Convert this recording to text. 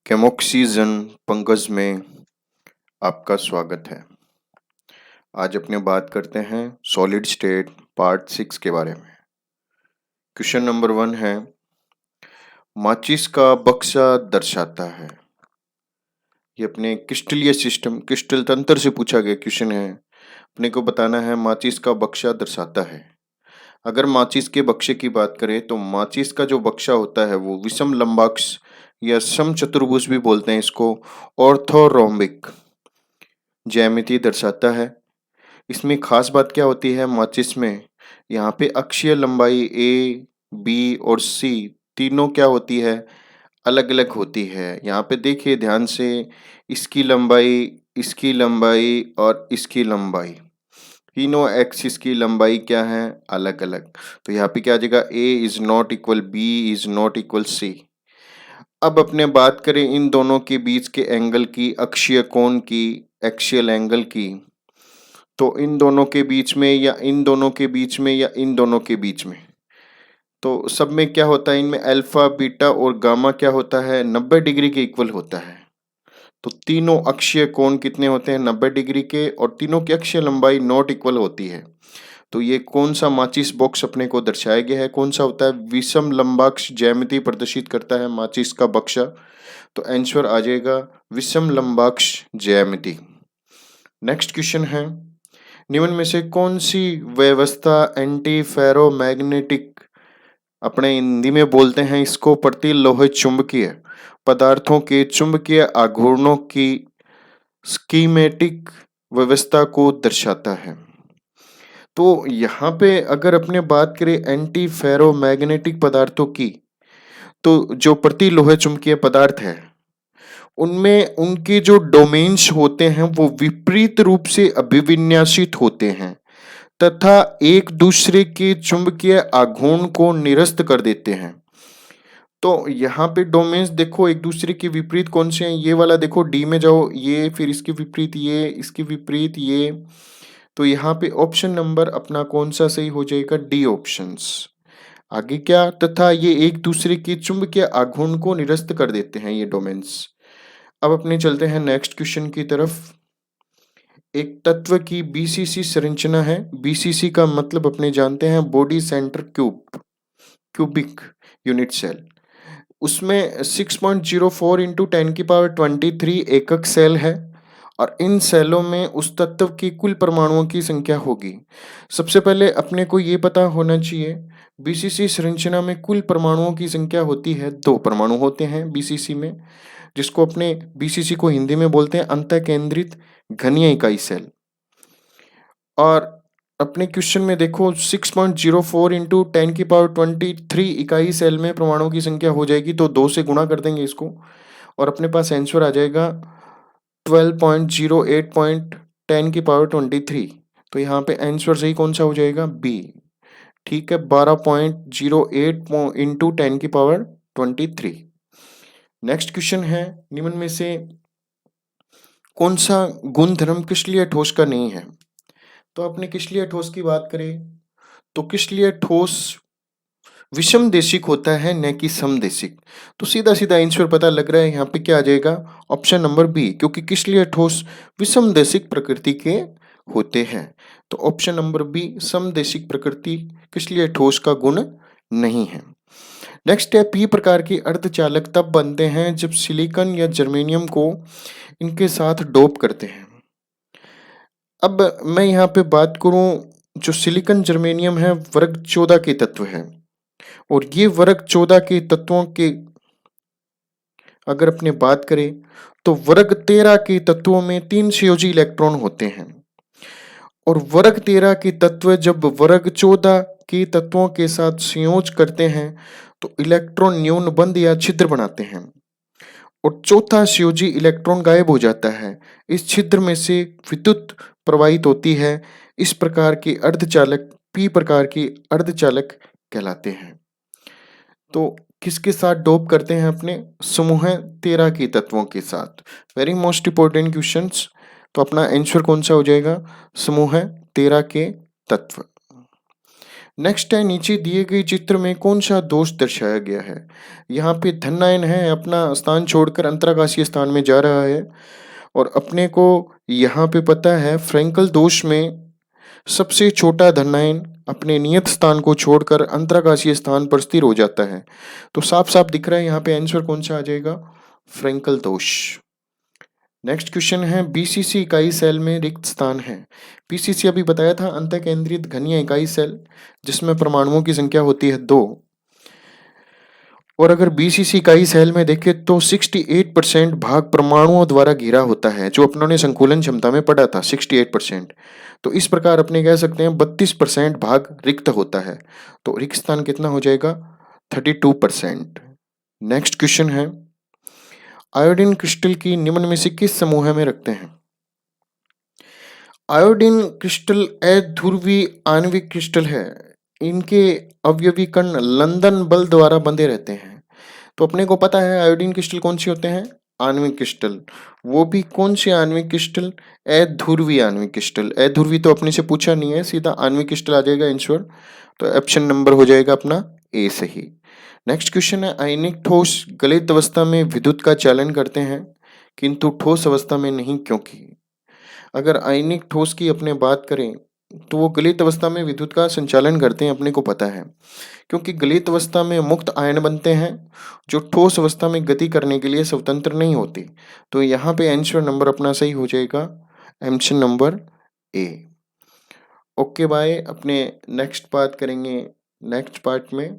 केमोक्सीजन पंकज में आपका स्वागत है। आज अपने बात करते हैं सॉलिड स्टेट पार्ट 6 के बारे में। क्वेश्चन नंबर 1 है, माचिस का बक्सा दर्शाता है। ये अपने क्रिस्टलीय सिस्टम क्रिस्टल तंत्र से पूछा गया क्वेश्चन है। अपने को बताना है माचिस का बक्सा दर्शाता है। अगर माचिस के बक्से की बात करें तो माचिस का जो बक्सा होता है वो विषम लंबाक्ष या समचतुर्भुज भी बोलते हैं इसको, ऑर्थोरोम्बिक ज्यामिति दर्शाता है। इसमें खास बात क्या होती है माचिस में, यहाँ पे अक्षीय लंबाई ए, बी और सी तीनों क्या होती है, अलग अलग होती है। यहाँ पे देखिए ध्यान से, इसकी लंबाई और इसकी लंबाई, तीनों एक्सिस की लंबाई क्या है, अलग अलग। तो यहाँ पे क्या आ जाएगा, A is not equal B is not equal C. अब अपने बात करें इन दोनों के बीच के एंगल की, अक्षीय कोण की, एक्सियल एंगल की, तो इन दोनों के बीच में या इन दोनों के बीच में या इन दोनों के बीच में, तो सब में क्या होता है, इनमें अल्फा बीटा और गामा क्या होता है, 90 डिग्री के इक्वल होता है। तो तीनों अक्षीय कोण कितने होते हैं, 90 डिग्री के, और तीनों की अक्षीय लंबाई नॉट इक्वल होती है। तो ये कौन सा माचिस बॉक्स अपने को दर्शाया गया है, कौन सा होता है, विषम लंबाक्ष ज्यामिति प्रदर्शित करता है माचिस का बक्सा। तो आंसर आ जाएगा विषम लंबाक्ष ज्यामिति। नेक्स्ट क्वेश्चन है, निम्न में से कौन सी व्यवस्था एंटी फेरोमैग्नेटिक, अपने हिंदी में बोलते हैं इसको प्रतिलोह चुंबकीय पदार्थों के चुंबकीय आघूर्णों की स्कीमेटिक व्यवस्था को दर्शाता है। तो यहाँ पे अगर अपने बात करें एंटी फेरोमैग्नेटिक पदार्थों की, तो जो प्रतिलोह चुंबकीय पदार्थ है उनमें उनके जो डोमेन्स होते हैं वो विपरीत रूप से अभिविन्यासित होते हैं तथा एक दूसरे के चुंबकीय आघूर्ण को निरस्त कर देते हैं। तो यहाँ पे डोमेन्स देखो एक दूसरे के विपरीत कौन से हैं, ये वाला देखो डी में जाओ, ये फिर इसके विपरीत ये, इसके विपरीत ये। तो यहाँ पे ऑप्शन नंबर अपना कौन सा सही हो जाएगा, डी ऑप्शंस। आगे क्या, तथा ये एक दूसरे के चुंबकीय आघूर्ण को निरस्त कर देते हैं ये डोमेन्स। अब अपने चलते हैं नेक्स्ट क्वेश्चन की तरफ। एक तत्व की बीसीसी संरचना है। बीसीसी का मतलब अपने जानते हैं body centre cubic unit cell. उसमें 6.04 इंटू 10⁻23 एकक सेल है और इन सेलों में उस तत्व की कुल परमाणुओं की संख्या होगी। सबसे पहले अपने को ये पता होना चाहिए बीसीसी संरचना में कुल परमाणुओं की संख्या होती है, 2 परमाणु होते हैं बीसीसी में, जिसको अपने बीसीसी को हिंदी में बोलते हैं अंतःकेंद्रित घनीय इकाई सेल। और अपने क्वेश्चन में देखो 6.04 इंटू 10⁻23 इकाई सेल में परमाणुओं की संख्या हो जाएगी, तो 2 से गुणा कर देंगे इसको और अपने पास आंसर आ जाएगा 12.08.10⁻23। तो यहाँ पे आंसर सही कौन सा हो जाएगा, बी। ठीक है, 12.08 इंटू 10⁻23। नेक्स्ट क्वेश्चन है, निम्न में से कौन सा गुणधर्म क्रिस्टलीय ठोस का नहीं है। तो अपने क्रिस्टलीय ठोस की बात करें तो क्रिस्टलीय ठोस विषम देशिक होता है, न कि समदेशिक। तो सीधा सीधा आंसर पता लग रहा है, यहाँ पे क्या आ जाएगा, ऑप्शन नंबर बी, क्योंकि क्रिस्टलीय ठोस विषम देशिक प्रकृति के होते हैं। तो ऑप्शन नंबर बी, समदेशिक प्रकृति क्रिस्टलीय ठोस का गुण नहीं है। नेक्स्ट है, पी प्रकार के अर्धचालक तब बनते हैं जब सिलिकॉन या जर्मेनियम को इनके साथ डोप करते हैं। अब मैं यहाँ पे बात करूँ, जो सिलिकॉन जर्मेनियम है वर्ग 14 के तत्व है और ये वर्ग 14 के तत्वों के अगर अपने बात करें तो वर्ग 13 के तत्वों में 3 संयोजी इलेक्ट्रॉन होते हैं और वर्ग 13 के तत्व जब वर्ग 14 के तत्वों के साथ संयोज करते हैं तो इलेक्ट्रॉन न्यून बंध या छिद्र बनाते हैं और चौथा संयोजी इलेक्ट्रॉन गायब हो जाता है। इस छिद्र में से विद्युत प्रवाहित होती है। इस प्रकार के अर्धचालक पी प्रकार के अर्धचालक कहलाते हैं। तो किसके साथ डोप करते हैं, अपने समूह 13 के तत्वों के साथ। Very most important questions. तो अपना आंसर कौन सा हो जाएगा, समूह 13 के तत्व। नेक्स्ट है, नीचे दिए गए चित्र में कौन सा दोष दर्शाया गया है? यहाँ पे धनायन है, अपना स्थान छोड़कर अंतराकाशीय स्थान में जा रहा है और अपने को यहाँ पे पता है फ्रैंकल दोष में सबसे छोटा धनायन अपने नियत स्थान को छोड़कर अंतराकाशीय स्थान पर स्थिर हो जाता है। तो साफ साफ दिख रहा है यहाँ पे आंसर कौन सा आ जाएगा? फ्रैंकल दोष। नेक्स्ट क्वेश्चन है, बीसीसी इकाई सेल में रिक्त स्थान है। बीसीसी अभी बताया था, अंतःकेंद्रित घनीय इकाई सेल, जिसमें परमाणुओं की संख्या होती है 2। और अगर बीसीसी इकाई सेल में देखें तो 68% भाग परमाणुओं द्वारा घिरा होता है, जो अपनों संकुलन क्षमता में पढ़ा था 68%। तो इस प्रकार अपने कह सकते हैं 32% भाग रिक्त होता है। तो रिक्त स्थान कितना हो जाएगा? 32%। नेक्स्ट क्वेश्चन है, आयोडीन क्रिस्टल की निम्न में से किस समूह में रखते हैं? आयोडीन क्रिस्टल अध्रुवी आणविक क्रिस्टल है। इनके अवयवी कण लंदन बल द्वारा बंधे रहते हैं। तो अपने को पता है आयोडीन क्रिस्टल कौन से होते हैं? आणविक क्रिस्टल। वो भी कौन से आणविक क्रिस्टल? अध्रुवी आणविक क्रिस्टल। अध्रुवी तो अपने से पूछा नहीं है, सीधा आणविक क्रिस्टल आ जाएगा आंसर। तो ऑप्शन नंबर हो जाएगा अपना ए सही। नेक्स्ट क्वेश्चन है, आयनिक ठोस गलित अवस्था में विद्युत का चालन करते हैं किंतु ठोस अवस्था में नहीं, क्योंकि? अगर आयनिक ठोस की अपने बात करें तो वो गलित अवस्था में विद्युत का संचालन करते हैं, अपने को पता है, क्योंकि गलित अवस्था में मुक्त आयन बनते हैं जो ठोस अवस्था में गति करने के लिए स्वतंत्र नहीं होते। तो यहाँ पे आंसर नंबर अपना सही हो जाएगा, option number A. Okay bye, अपने नेक्स्ट बात करेंगे नेक्स्ट पार्ट में।